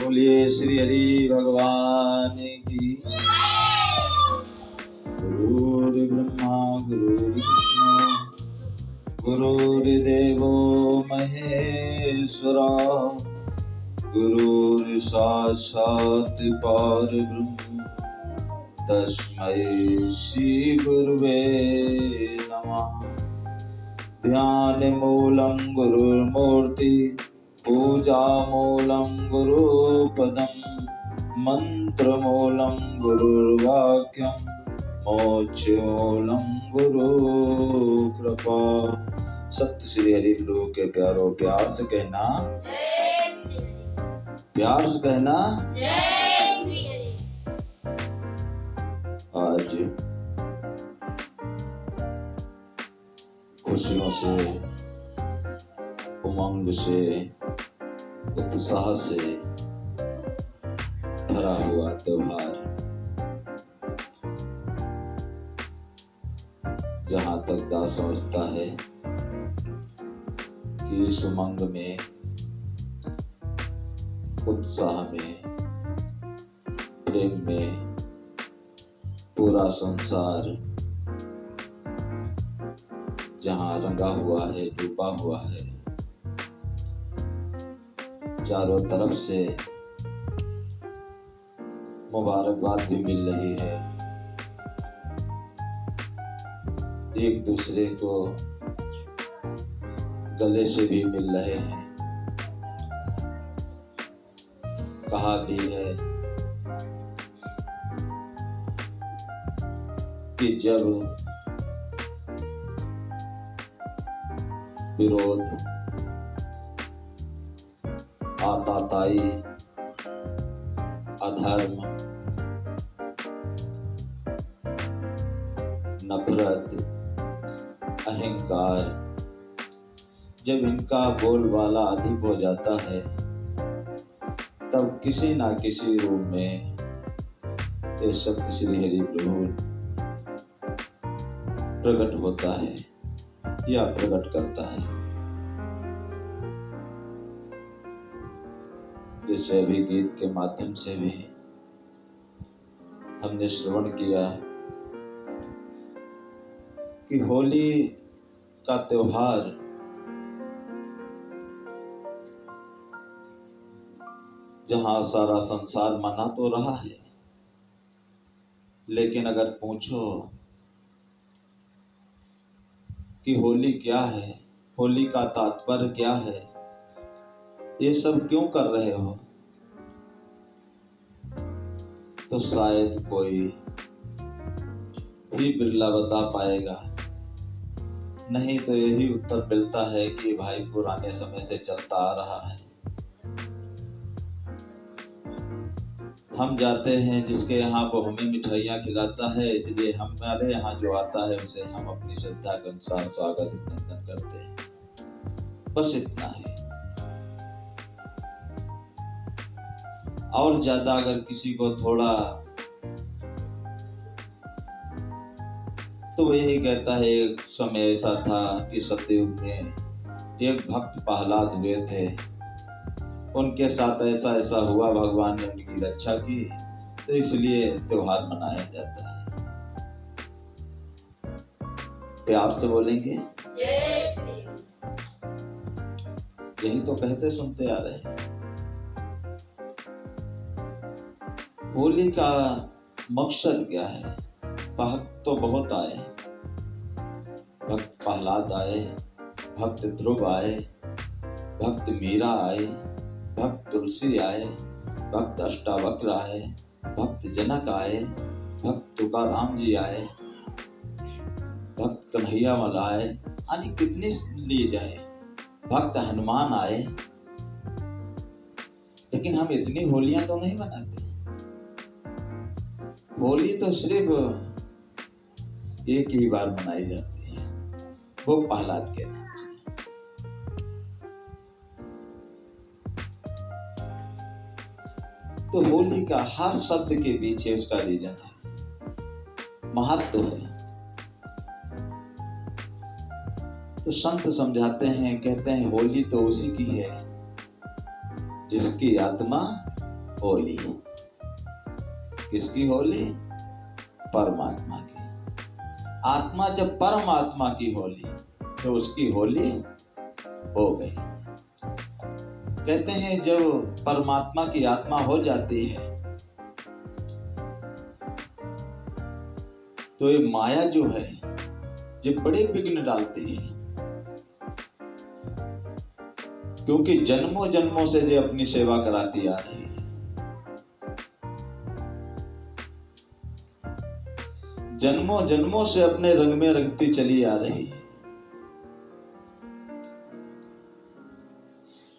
बोलिए श्री हरि भगवान की। गुरुर्ब्रह्मा गुरुर्विष्णु गुरुर्देवो महेश्वरा गुरुर्साक्षात् परब्रह्म तस्मै श्री गुरुवे नमः। ध्यानमूलं गुरुर्मूर्ति पूजामूलं गुरुपदं मंत्रमूलं गुरुर्वाक्यं मोक्षमूलं गुरुकृपा। सत्य श्री हरि प्रभु के प्यारो, प्यार से कहना प्यार से कहना जय श्री हरि। आज खुशियों से, उमंग से, उत्साह से भरा हुआ त्योहार, जहां तक दास समझता है कि इस उमंग में, उत्साह में, प्रेम में पूरा संसार जहां रंगा हुआ है, डूबा हुआ है, चारों तरफ से मुबारकबाद भी मिल रही है, एक दूसरे को गले से भी मिल रहे हैं। कहा भी है कि जब विरोध, आताताई, अधर्म, नफरत, अहंकार, जब इनका बोलबाला अधिक हो जाता है, तब किसी ना किसी रूप में ये सत्य श्री हरि प्रभु प्रकट होता है या प्रकट करता है। जैसे अभी गीत के माध्यम से भी हमने श्रवण किया कि होली का त्योहार जहां सारा संसार मना तो रहा है, लेकिन अगर पूछो कि होली क्या है, होली का तात्पर्य क्या है, ये सब क्यों कर रहे हो, तो शायद कोई ही बिरला बता पाएगा। नहीं तो यही उत्तर मिलता है कि भाई पुराने समय से चलता आ रहा है। हम जाते हैं जिसके यहाँ वो हमें मिठाइयाँ खिलाता है, इसलिए हमारे यहाँ जो आता है उसे हम अपनी श्रद्धा के अनुसार स्वागत अभिनंदन करते हैं। बस इतना है। और ज्यादा अगर किसी को थोड़ा, तो यही कहता है एक समय ऐसा था कि सतयुग में एक भक्त प्रहलाद हुए थे, उनके साथ ऐसा ऐसा हुआ, भगवान ने उनकी रक्षा की, तो इसलिए त्योहार मनाया जाता है। प्यार से बोलेंगे जय श्री। यही तो कहते सुनते आ रहे हैं। होली का मकसद क्या है? भक्त तो बहुत आए, भक्त प्रहलाद आए, भक्त ध्रुव आए, भक्त मीरा आए, भक्त तुलसी आए, भक्त अष्टावक्र आए, भक्त जनक आए, भक्त तुकाराम जी आए, भक्त कन्हैयामल आए, यानी कितने लिए जाए, भक्त हनुमान आए। लेकिन हम इतनी होलियां तो नहीं मनाते। होली तो सिर्फ एक ही बार मनाई जाती है, वो प्रहलाद के नाम से। तो होली का हर शब्द के पीछे उसका रीजन है, महत्व है। तो संत समझाते हैं, कहते हैं होली तो उसी की है जिसकी आत्मा होली। किसकी होली? परमात्मा की। आत्मा जब परमात्मा की होली, तो उसकी होली हो गई। कहते हैं जब परमात्मा की आत्मा हो जाती है तो ये माया जो है ये बड़े विघ्न डालती है, क्योंकि जन्मों जन्मों से जो अपनी सेवा कराती आ रही है। जन्मों जन्मों से अपने रंग में रंगती चली आ रही है।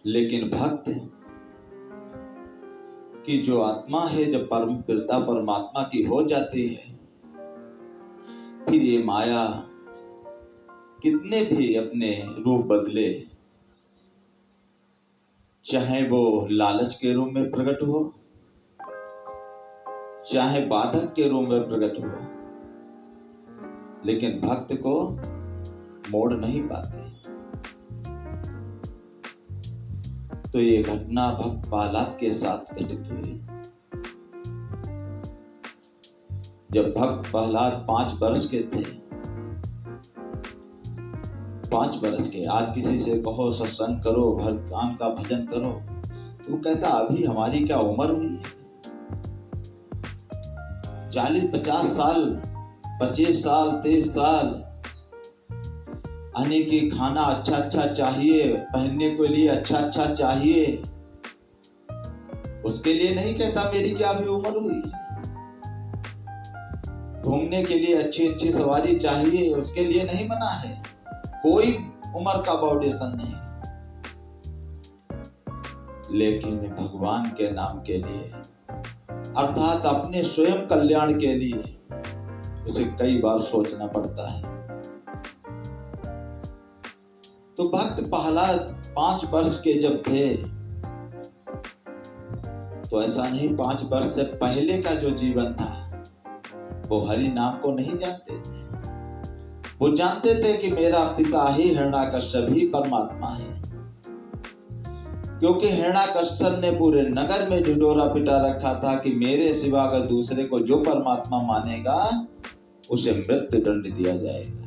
लेकिन भक्त की जो आत्मा है जब परम पिता परमात्मा की हो जाती है, फिर ये माया कितने भी अपने रूप बदले, चाहे वो लालच के रूप में प्रकट हो, चाहे बाधक के रूप में प्रकट हो, लेकिन भक्त को मोड़ नहीं पाते। तो ये घटना भक्त प्रहलाद के साथ घटित हुई। जब भक्त प्रहलाद 5 वर्ष के थे, 5 वर्ष के, आज किसी से कहो सत्संग करो, भगवान का भजन करो, तो वो कहता अभी हमारी क्या उम्र हुई है? 40-50 साल, 25 साल, 23 साल, आने की खाना अच्छा अच्छा चाहिए, पहनने के लिए अच्छा अच्छा चाहिए, उसके लिए नहीं कहता मेरी क्या अभी उम्र हुई। घूमने के लिए अच्छी अच्छी सवारी चाहिए, उसके लिए नहीं मना है। कोई उम्र का बाउंडेशन नहीं। लेकिन भगवान के नाम के लिए, अर्थात अपने स्वयं कल्याण के लिए, उसे कई बार सोचना पड़ता है। तो भक्त प्रहलाद 5 वर्ष के जब थे, तो ऐसा नहीं 5 वर्ष से पहले का जो जीवन था वो हरि नाम को नहीं जानते थे। वो जानते थे कि मेरा पिता ही हिरण्यकश्यप ही परमात्मा है, क्योंकि हिरण्यकश्यप ने पूरे नगर में ढिढोरा पिटा रखा था कि मेरे सिवा का दूसरे को जो परमात्मा मानेगा उसे मृत्यु दंड दिया जाएगा।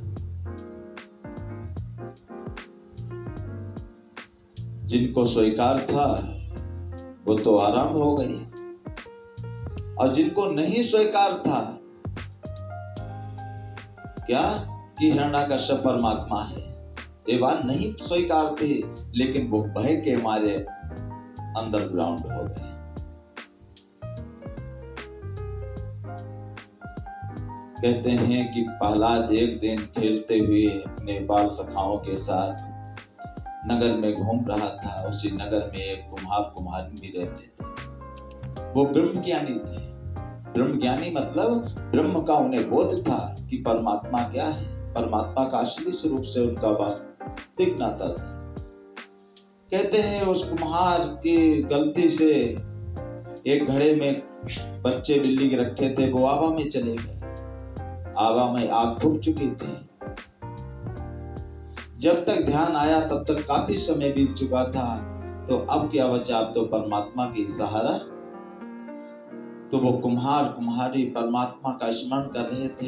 जिनको स्वीकार था वो तो आराम हो गए, और जिनको नहीं स्वीकार था क्या कि हिरण्यकश्यप परमात्मा है, ये बात नहीं स्वीकार थे, लेकिन वो भय के मारे अंडरग्राउंड हो गए। कहते हैं कि प्रहलाद एक दिन खेलते हुए अपने बाल सखाओं के साथ नगर में घूम रहा था। उसी नगर में एक कुम्हार कुम्हारिन भी रहते थे। वो ब्रह्म ज्ञानी थे। ब्रह्म ज्ञानी मतलब ब्रह्म का उन्हें बोध था कि परमात्मा क्या है, परमात्मा का असली स्वरूप से उनका वास्तविक नाता था। कहते हैं उस कुम्हार की गलती से एक घड़े में बच्चे बिल्ली रखे थे, वो आवा में चले गए। आवा में आग फूक चुकी थी। जब तक ध्यान आया तब तक काफी समय बीत चुका था। तो अब क्या बचा? अब तो परमात्मा की सहारा। तो वो कुम्हार कुम्हारी परमात्मा का स्मरण कर रहे थे,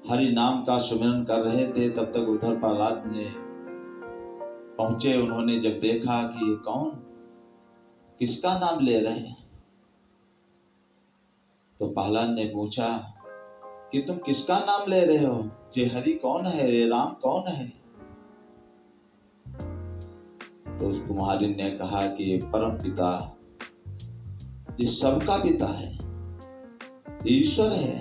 हरि नाम का सुमिरन कर रहे थे। तब तक उधर प्रहलाद ने पहुंचे। उन्होंने जब देखा कि ये कौन, किसका नाम ले रहे हैं, तो प्रहलाद ने पूछा कि तुम किसका नाम ले रहे हो? ये हरि कौन है, ये राम कौन है? तो उस कुम्हारिन ने कहा कि ये परम पिता, ये सबका पिता है, ईश्वर है।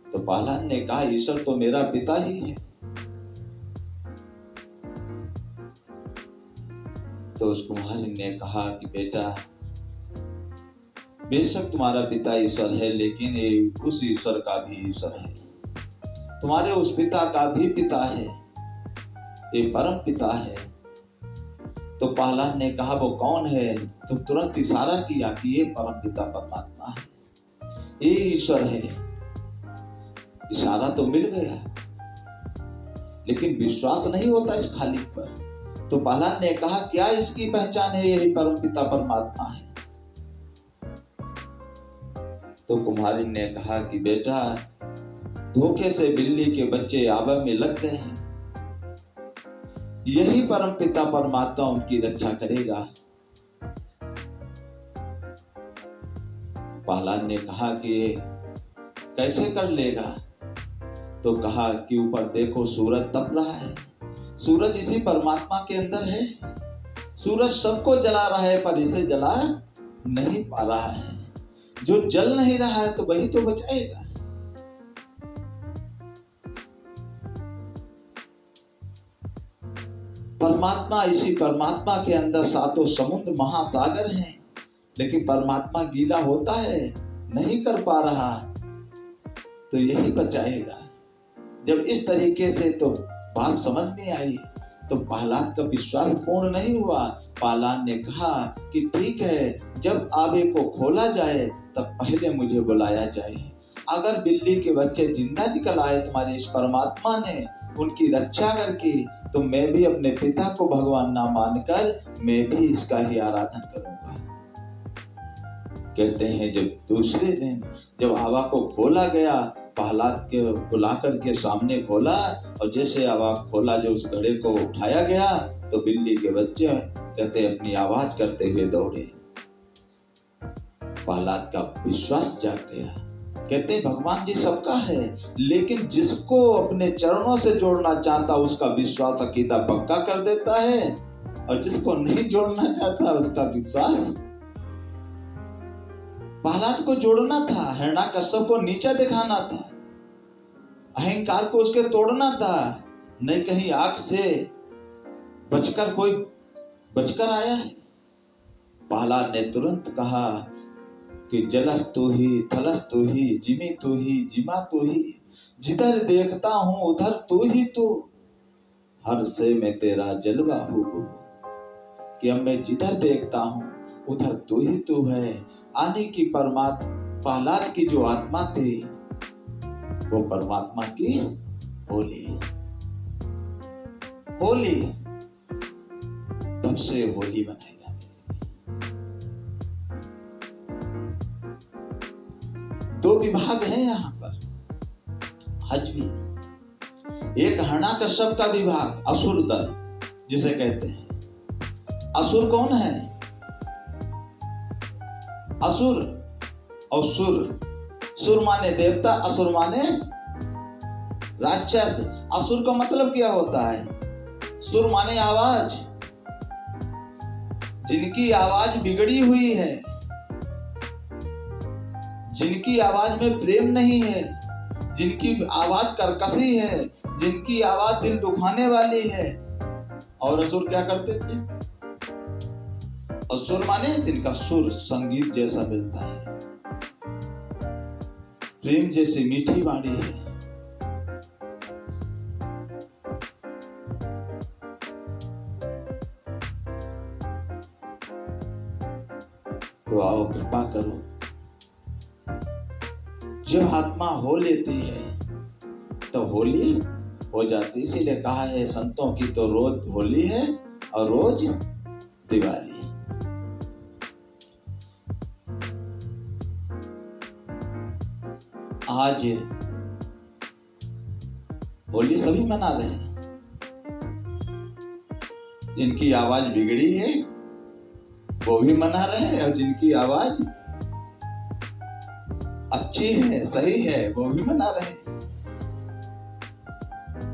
तो प्रहलाद ने कहा ईश्वर तो मेरा पिता ही है। तो उस कुम्हारिन ने कहा कि बेटा, बेशक तुम्हारा पिता ईश्वर है, लेकिन ये उस ईश्वर का भी ईश्वर है, तुम्हारे उस पिता का भी पिता है, ये परम पिता है। तो प्रहलाद ने कहा वो कौन है? तो तुरंत इशारा किया कि ये परम पिता परमात्मा है, ये ईश्वर है। इशारा तो मिल गया, लेकिन विश्वास नहीं होता इस खालिक पर। तो प्रहलाद ने कहा, क्या इसकी पहचान है? यही परमपिता परमात्मा है। तो कुम्हारिन ने कहा कि बेटा, धोखे से बिल्ली के बच्चे आवा में लग गए हैं, यही परमपिता परमात्मा उनकी रक्षा करेगा। प्रहलाद ने कहा कि कैसे कर लेगा? तो कहा कि ऊपर देखो, सूरज तप रहा है। सूरज इसी परमात्मा के अंदर है। सूरज सबको जला रहा है, पर इसे जला नहीं पा रहा है। जो जल नहीं रहा है तो वही तो बचाएगा। परमात्मा, इसी परमात्मा के अंदर सातों समुद्र महासागर हैं, लेकिन परमात्मा गीला होता है, नहीं कर पा रहा, तो यही बचाएगा। जब इस तरीके से तो बात समझ नहीं आई, तो प्रहलाद का विश्वास पूर्ण नहीं हुआ। प्रहलाद ने कहा कि ठीक है, जब आवे को खोला जाए तब पहले मुझे बुलाया जाए। अगर बिल्ली के बच्चे जिंदा निकल आए तुम्हारे इस परमात्मा ने उनकी रक्षा करके, तो मैं भी अपने पिता को भगवान ना मानकर मैं भी इसका ही आराधन करूंगा। कहते हैं जब दूसरे दिन जब आवा को खोला गया, प्रहलाद के बुलाकर के सामने खोला, और जैसे आवा खोला, जो उस घड़े को उठाया गया, तो बिल्ली के बच्चे कहते अपनी आवाज करते हुए दौड़े। प्रहलाद का विश्वास जाग गया। कहते भगवान जी सबका है, लेकिन जिसको अपने चरणों से जोड़ना चाहता उसका विश्वास अकीदा पक्का कर देता है, और जिसको नहीं जोड़ना चाहता उसका विश्वास। प्रहलाद को जोड़ना था, हिरण्यकश्यप को नीचा दिखाना था, अहंकार को उसके तोड़ना था। नहीं कहीं आग से बचकर कोई बचकर आया है। प्रहलाद ने तुरंत कहा कि जलस तू ही, थलस तू ही, जिमी तू ही, जिमा तू ही, जिधर देखता हूं उधर तू ही तू, हर से मैं तेरा जलवा हूं। कि अब मैं जिधर देखता हूं उधर तू ही तू है। आने की प्रहलाद की जो आत्मा थी वो परमात्मा की होली। होली तब से होली मनाई जाती है। दो विभाग हैं यहाँ पर आज भी। एक हिरण्यकश्यप का विभाग, असुर दल जिसे कहते हैं। असुर कौन है? असुर और सुर, सुर माने देवता, असुर माने राक्षस। असुर का मतलब क्या होता है? सुर माने आवाज, जिनकी आवाज बिगड़ी हुई है, जिनकी आवाज में प्रेम नहीं है, जिनकी आवाज कर्कशी है, जिनकी आवाज दिल दुखाने वाली है। और असुर क्या करते थे? असुर माने जिनका सुर संगीत जैसा मिलता है, प्रेम जैसी मीठी वाणी है। तो आओ कृपा करो। जब आत्मा हो लेती है तो होली हो जाती। इसीलिए कहा है संतों की तो रोज होली है और रोज दिवाली। आज होली सभी मना रहे हैं। जिनकी आवाज बिगड़ी है वो भी मना रहे हैं, और जिनकी आवाज अच्छी है, सही है, वो भी मना रहे हैं।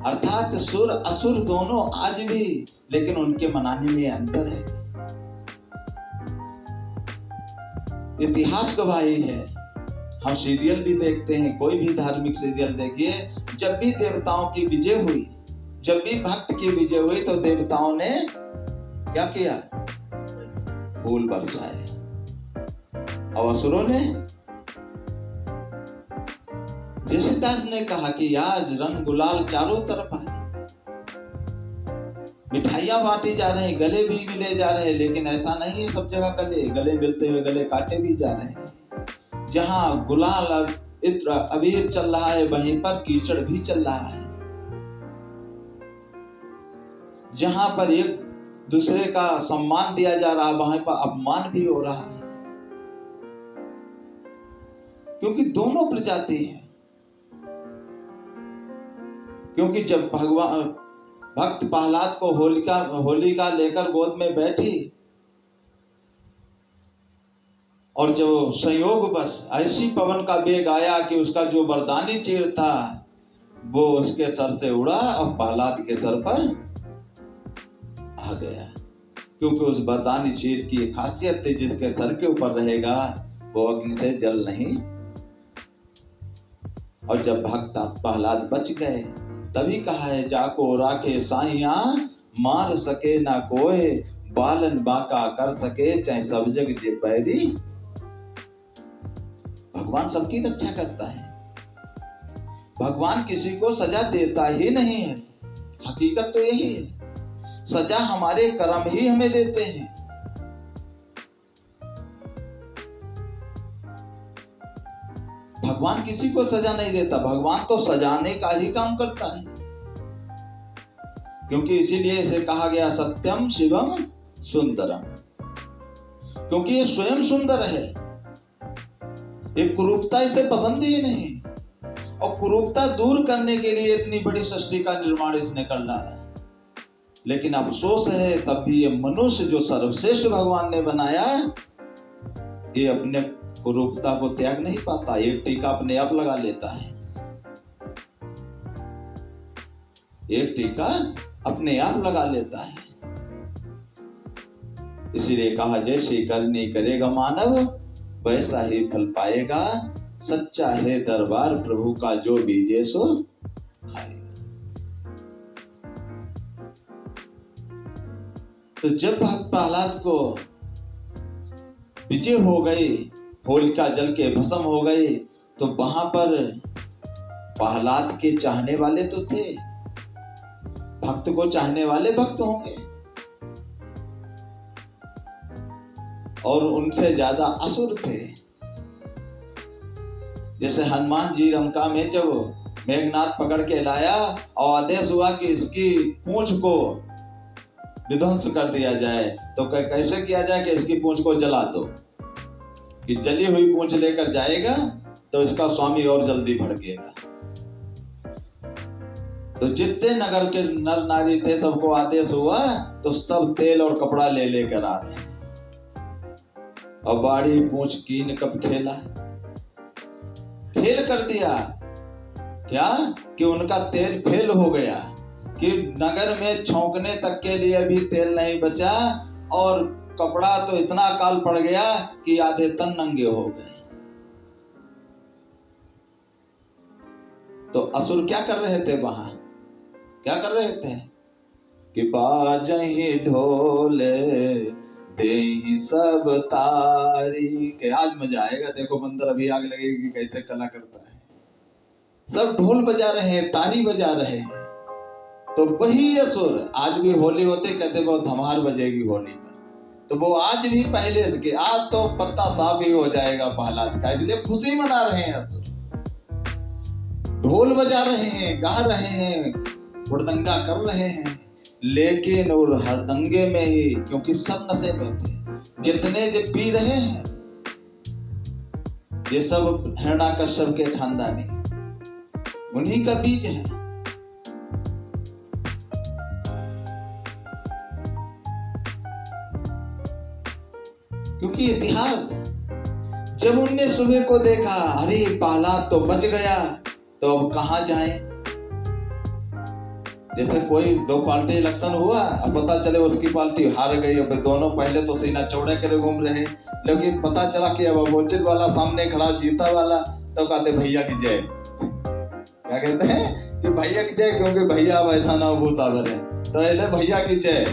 अर्थात सुर असुर दोनों आज भी, लेकिन उनके मनाने में अंतर है। इतिहास गवाही है। हम सीरियल भी देखते हैं, कोई भी धार्मिक सीरियल देखिए, जब भी देवताओं की विजय हुई, जब भी भक्त की विजय हुई, तो देवताओं ने क्या किया? फूल बरसाए। और असुरों ने, जैसेदास ने कहा कि आज रंग गुलाल चारों तरफ है, मिठाइयां बांटी जा रहे हैं, गले भी मिले जा रहे हैं, लेकिन ऐसा नहीं है सब जगह गले मिलते हुए गले काटे भी जा रहे हैं। जहां गुलाल इत्र अबीर चल रहा है, वहीं पर कीचड़ भी चल रहा है। जहां पर एक दूसरे का सम्मान दिया जा रहा है, वहां पर अपमान भी हो रहा है, क्योंकि दोनों प्रजाति हैं। क्योंकि जब भगवान भक्त प्रहलाद को होलिका लेकर गोद में बैठी और जो संयोग बस ऐसी पवन का वेग आया कि उसका जो वरदानी चीर था वो उसके सर से उड़ा और प्रहलाद के सर पर आ गया, क्योंकि उस वरदानी चीर की खासियत थी, जिसके सर के ऊपर रहेगा वो अग्नि से जल नहीं। और जब भक्त प्रहलाद बच गए तभी कहा है, जाको राखे साइया मार सके ना कोई, बालन बाका कर सके चाहे सब जग जे पैरी। भगवान सबकी रक्षा करता है, भगवान किसी को सजा देता ही नहीं है। हकीकत तो यही है, सजा हमारे कर्म ही हमें देते हैं। भगवान किसी को सजा नहीं देता, भगवान तो सजाने का ही काम करता है। क्योंकि इसीलिए इसे कहा गया सत्यम शिवम सुंदरम, क्योंकि ये स्वयं सुंदर है। एक कुरूपता इसे पसंद ही नहीं, और कुरूपता दूर करने के लिए इतनी बड़ी सृष्टि का निर्माण इसने कर डाला। लेकिन अफसोस है, तब भी ये मनुष्य जो सर्वश्रेष्ठ भगवान ने बनाया, ये अपने कुरूपता को त्याग नहीं पाता, एक टीका अपने आप लगा लेता है, एक टीका अपने आप लगा लेता है। इसीलिए कहा, जैसे करनी करेगा मानव वैसा ही फल पाएगा, सच्चा है दरबार प्रभु का जो बीजे सो खाएगा। तो जब प्रहलाद को विजय हो गई, होलिका जल के भस्म हो गई, तो वहां पर प्रहलाद के चाहने वाले तो थे, भक्त को चाहने वाले भक्त होंगे, और उनसे ज्यादा असुर थे। जैसे हनुमान जी लंका में जब मेघनाथ पकड़ के लाया और आदेश हुआ कि इसकी पूंछ को विध्वंस कर दिया जाए, तो कैसे किया जाए कि इसकी पूंछ को जला दो, कि जली हुई पूंछ लेकर जाएगा तो इसका स्वामी और जल्दी भड़केगा। तो जितने नगर के नर नारी थे सबको आदेश हुआ, तो सब तेल और कपड़ा ले लेकर आ रहे हैं। और बाड़ी पूंछ कीन कब खेला, फेल कर दिया क्या, कि उनका तेल फेल हो गया, कि नगर में छौंकने तक के लिए भी तेल नहीं बचा, और कपड़ा तो इतना काल पड़ गया कि आधे तन नंगे हो गए। तो असुर क्या कर रहे थे वहां, क्या कर रहे थे कि बाजहि ढोल देहि सब तारी के। आज मजा आएगा, देखो मंदिर अभी आग लगेगी कैसे कला करता है। सब ढोल बजा रहे हैं, तारी बजा रहे हैं। तो वही असुर आज भी होली होते कहते बहुत धमार बजेगी होली पर, तो वो आज भी पहले के, आज तो पत्ता साफ ही हो जाएगा प्रहलाद का, इसलिए खुशी मना रहे हैं असुर। ढोल बजा रहे हैं, गा रहे हैं, हुड़दंगा कर रहे हैं, लेकिन और हरदंगे में ही, क्योंकि सब नशे में थे, जितने जो पी रहे हैं ये सब हिरण्याकश्यप के खानदानी, उन्हीं का बीज है। क्योंकि इतिहास, जब उनने सुबह को देखा, अरे प्रहलाद तो बच गया, तो अब कहां जाएं? जैसे कोई दो पार्टी इलेक्शन हुआ, अब पता चले उसकी पार्टी हार गई, अब दोनों पहले तो सीना चौड़े करे घूम रहे, लेकिन पता चला कि अब अपोजिट वाला सामने खड़ा जीता वाला, तो कहते भैया की जय। क्या कहते हैं कि भैया की जय, क्योंकि भैया अब ऐसा ना भूता भरे, तो भैया की जय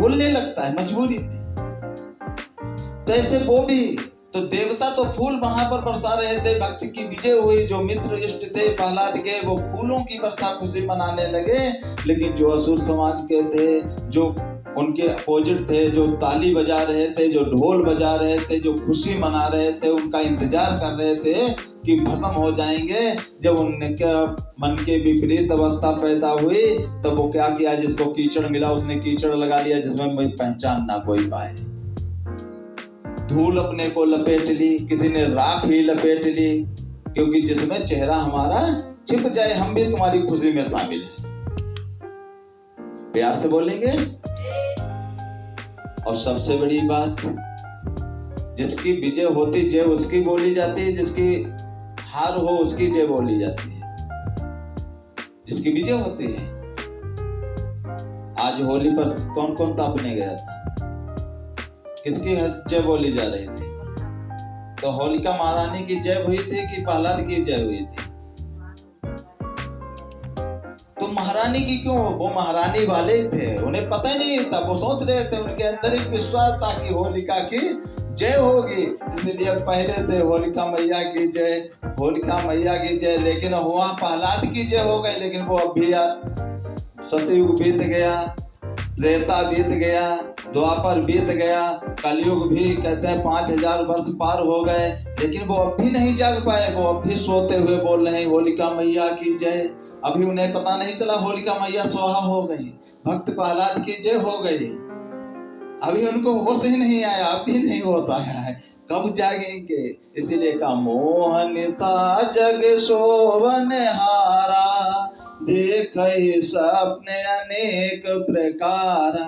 बोलने लगता है, मजबूरी थी। तो ऐसे वो भी, तो देवता तो फूल वहां पर बरसा रहे थे, भक्त की विजय हुई, जो मित्र इष्ट थे प्रहलाद के वो फूलों की वर्षा खुशी मनाने लगे। लेकिन जो असुर समाज के थे, जो उनके अपोजिट थे, जो ताली बजा रहे थे, जो ढोल बजा रहे थे, जो खुशी मना रहे थे, उनका इंतजार कर रहे थे कि भस्म हो जाएंगे। जब उनके मन के विपरीत अवस्था पैदा हुई तब वो क्या किया, जिसको कीचड़ मिला उसने कीचड़ लगा लिया जिसमें मैं पहचान ना कोई पाए। धूल अपने को लपेट ली, किसी ने राख ही लपेट ली, क्योंकि जिसमें चेहरा हमारा छिप जाए, हम भी तुम्हारी खुशी में शामिल हैं। प्यार से बोलेंगे। और सबसे बड़ी बात, जिसकी विजय होती जय उसकी बोली जाती है, जिसकी हार हो उसकी जय बोली जाती है। जिसकी विजय होती है। आज होली पर कौन कौन तापने गया था, किसकी जय बोली जा रही थी? तो होलिका महारानी की जय हुई थी कि प्रहलाद की जय हुई थी? तो महारानी की क्यों? वो महारानी वाले थे, उन्हें पता ही नहीं था, वो सोच रहे थे, उनके अंदर एक विश्वास था कि होलिका की जय होगी, इसलिए पहले से होलिका मैया की जय, होलिका मैया की जय। लेकिन हुआ प्रहलाद की जय हो गई, लेकिन वो अब भी सतयुग बीत गया, त्रेता बीत गया, द्वापर बीत गया, कलयुग भी कहते हैं 5000 वर्ष पार हो गए, लेकिन वो अब भी नहीं जाग पाए। वो अब भी सोते हुए बोल रहे हैं होलिका मैया की जय। अभी उन्हें पता नहीं चला होलिका मैया स्वाहा हो गई, भक्त प्रहलाद की जय हो गई। अभी उनको होश ही नहीं आया, अभी नहीं होश आया है, कब जागेंगे? इसीलिए का मोहन सा जग शोभन हारा, देख सपने अनेक प्रकार।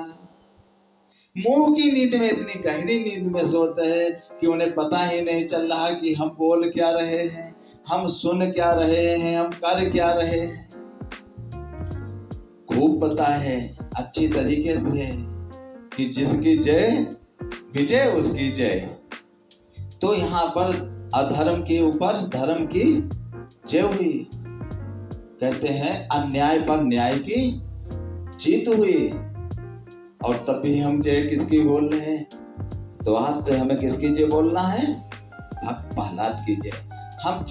मोह की नींद में, इतनी गहरी नींद में सोते हैं कि उन्हें पता ही नहीं चल रहा कि हम बोल क्या रहे हैं, हम सुन क्या रहे हैं, हम कर क्या रहे हैं। खूब पता है अच्छी तरीके से कि जिसकी जय विजय उसकी जय। तो यहाँ पर अधर्म के ऊपर धर्म की जय हुई। कहते हैं अन्याय पर न्याय की जीत हुई। और तभी हम जय किसकी बोल रहे हैं? तो आज से हमें किसकी जय बोलना है? भक्त प्रहलाद की जय। हम